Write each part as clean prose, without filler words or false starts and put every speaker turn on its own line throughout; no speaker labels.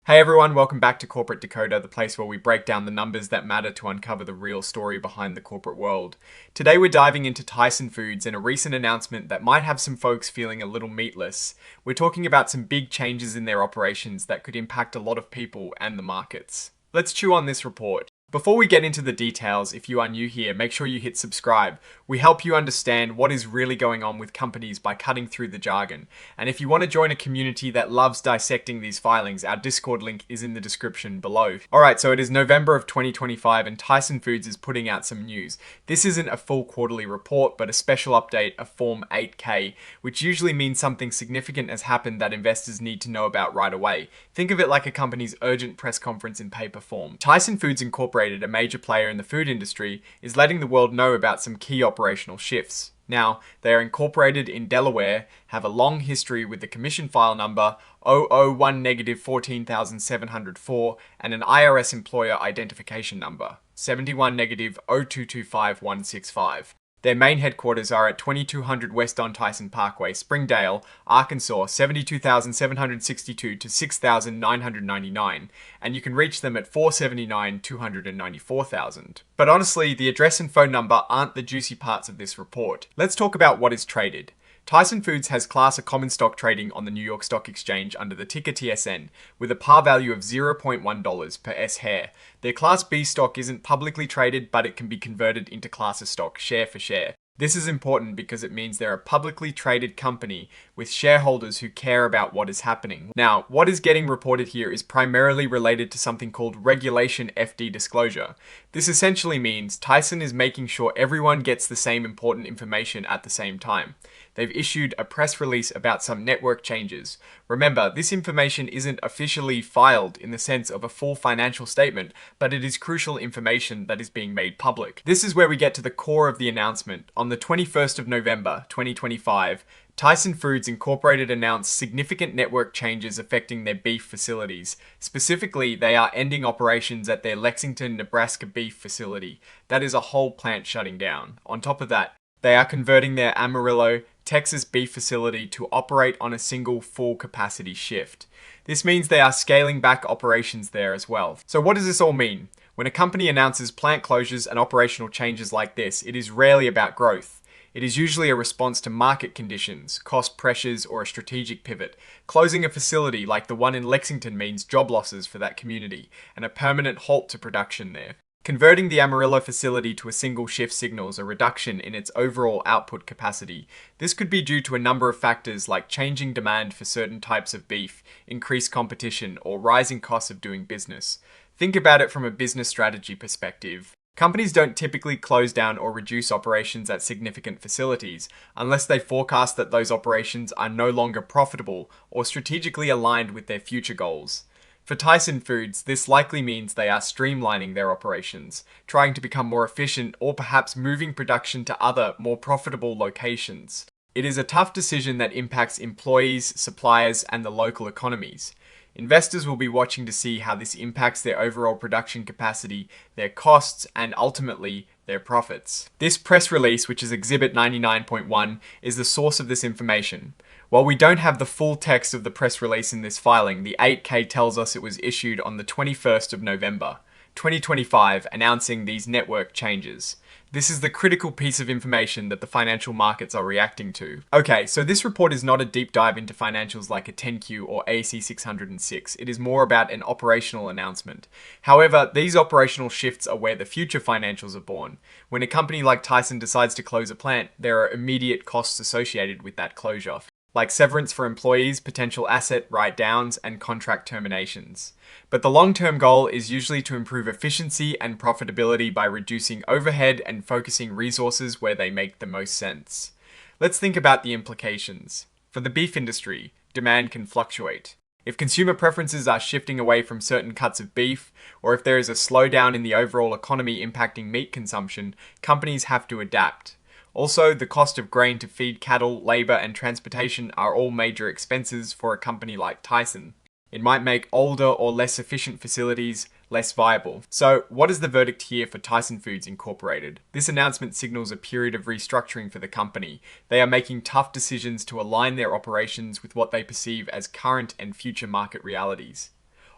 Hey everyone, welcome back to Corporate Decoder, the place where we break down the numbers that matter to uncover the real story behind the corporate world. Today we're diving into Tyson Foods and a recent announcement that might have some folks feeling a little meatless. We're talking about some big changes in their operations that could impact a lot of people and the markets. Let's chew on this report. Before we get into the details, if you are new here, make sure you hit subscribe. We help you understand what is really going on with companies by cutting through the jargon. And if you want to join a community that loves dissecting these filings, our Discord link is in the description below. Alright, so it is November of 2025 and Tyson Foods is putting out some news. This isn't a full quarterly report, but a special update, a Form 8K, which usually means something significant has happened that investors need to know about right away. Think of it like a company's urgent press conference in paper form. Tyson Foods Incorporated, a major player in the food industry, is letting the world know about some key operational shifts. Now, they are incorporated in Delaware, have a long history with the commission file number 001-14704 and an IRS employer identification number 71-0225165. Their main headquarters are at 2200 West on Tyson Parkway, Springdale, Arkansas, 72,762 to 6,999, and you can reach them at 479-294,000. But honestly, the address and phone number aren't the juicy parts of this report. Let's talk about what is traded. Tyson Foods has Class A common stock trading on the New York Stock Exchange under the ticker TSN, with a par value of $0.1 per S-share. Their Class B stock isn't publicly traded, but it can be converted into Class A stock, share for share. This is important because it means they're a publicly traded company with shareholders who care about what is happening. Now, what is getting reported here is primarily related to something called Regulation FD disclosure. This essentially means Tyson is making sure everyone gets the same important information at the same time. They've issued a press release about some network changes. Remember, this information isn't officially filed in the sense of a full financial statement, but it is crucial information that is being made public. This is where we get to the core of the announcement. On the 21st of November, 2025, Tyson Foods Incorporated announced significant network changes affecting their beef facilities. Specifically, they are ending operations at their Lexington, Nebraska beef facility. That is a whole plant shutting down. On top of that, they are converting their Amarillo, Texas beef facility to operate on a single full capacity shift. This means they are scaling back operations there as well. So what does this all mean? When a company announces plant closures and operational changes like this, it is rarely about growth. It is usually a response to market conditions, cost pressures, or a strategic pivot. Closing a facility like the one in Lexington means job losses for that community and a permanent halt to production there. Converting the Amarillo facility to a single shift signals a reduction in its overall output capacity. This could be due to a number of factors like changing demand for certain types of beef, increased competition, or rising costs of doing business. Think about it from a business strategy perspective. Companies don't typically close down or reduce operations at significant facilities unless they forecast that those operations are no longer profitable or strategically aligned with their future goals. For Tyson Foods, this likely means they are streamlining their operations, trying to become more efficient or perhaps moving production to other, more profitable locations. It is a tough decision that impacts employees, suppliers, and the local economies. Investors will be watching to see how this impacts their overall production capacity, their costs, and ultimately, their profits. This press release, which is Exhibit 99.1, is the source of this information. While we don't have the full text of the press release in this filing, the 8K tells us it was issued on the 21st of November, 2025, announcing these network changes. This is the critical piece of information that the financial markets are reacting to. Okay, so this report is not a deep dive into financials like a 10Q or ASC 606. It is more about an operational announcement. However, these operational shifts are where the future financials are born. When a company like Tyson decides to close a plant, there are immediate costs associated with that closure, like severance for employees, potential asset write-downs, and contract terminations. But the long-term goal is usually to improve efficiency and profitability by reducing overhead and focusing resources where they make the most sense. Let's think about the implications. For the beef industry, demand can fluctuate. If consumer preferences are shifting away from certain cuts of beef, or if there is a slowdown in the overall economy impacting meat consumption, companies have to adapt. Also, the cost of grain to feed cattle, labor, and transportation are all major expenses for a company like Tyson. It might make older or less efficient facilities less viable. So, what is the verdict here for Tyson Foods Incorporated? This announcement signals a period of restructuring for the company. They are making tough decisions to align their operations with what they perceive as current and future market realities.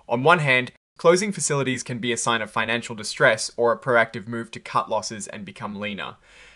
On one hand, closing facilities can be a sign of financial distress or a proactive move to cut losses and become leaner.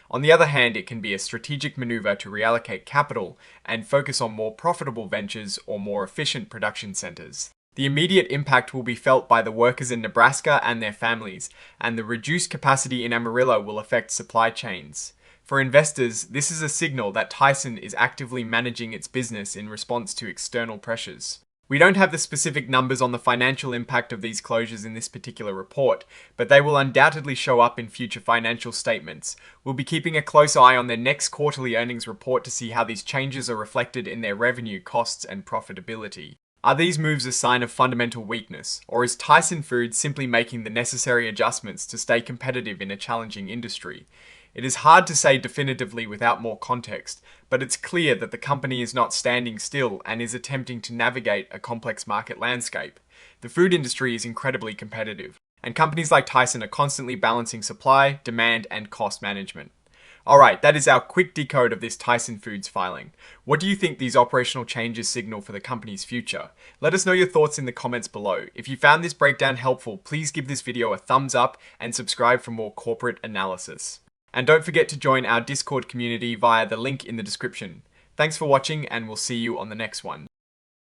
On the other hand, it can be a strategic maneuver to reallocate capital and focus on more profitable ventures or more efficient production centers. The immediate impact will be felt by the workers in Nebraska and their families, and the reduced capacity in Amarillo will affect supply chains. For investors, this is a signal that Tyson is actively managing its business in response to external pressures. We don't have the specific numbers on the financial impact of these closures in this particular report, but they will undoubtedly show up in future financial statements. We'll be keeping a close eye on their next quarterly earnings report to see how these changes are reflected in their revenue, costs, and profitability. Are these moves a sign of fundamental weakness, or is Tyson Foods simply making the necessary adjustments to stay competitive in a challenging industry? It is hard to say definitively without more context, but it's clear that the company is not standing still and is attempting to navigate a complex market landscape. The food industry is incredibly competitive, and companies like Tyson are constantly balancing supply, demand, and cost management. Alright, that is our quick decode of this Tyson Foods filing. What do you think these operational changes signal for the company's future? Let us know your thoughts in the comments below. If you found this breakdown helpful, please give this video a thumbs up and subscribe for more corporate analysis. And don't forget to join our Discord community via the link in the description. Thanks for watching, and we'll see you on the next one.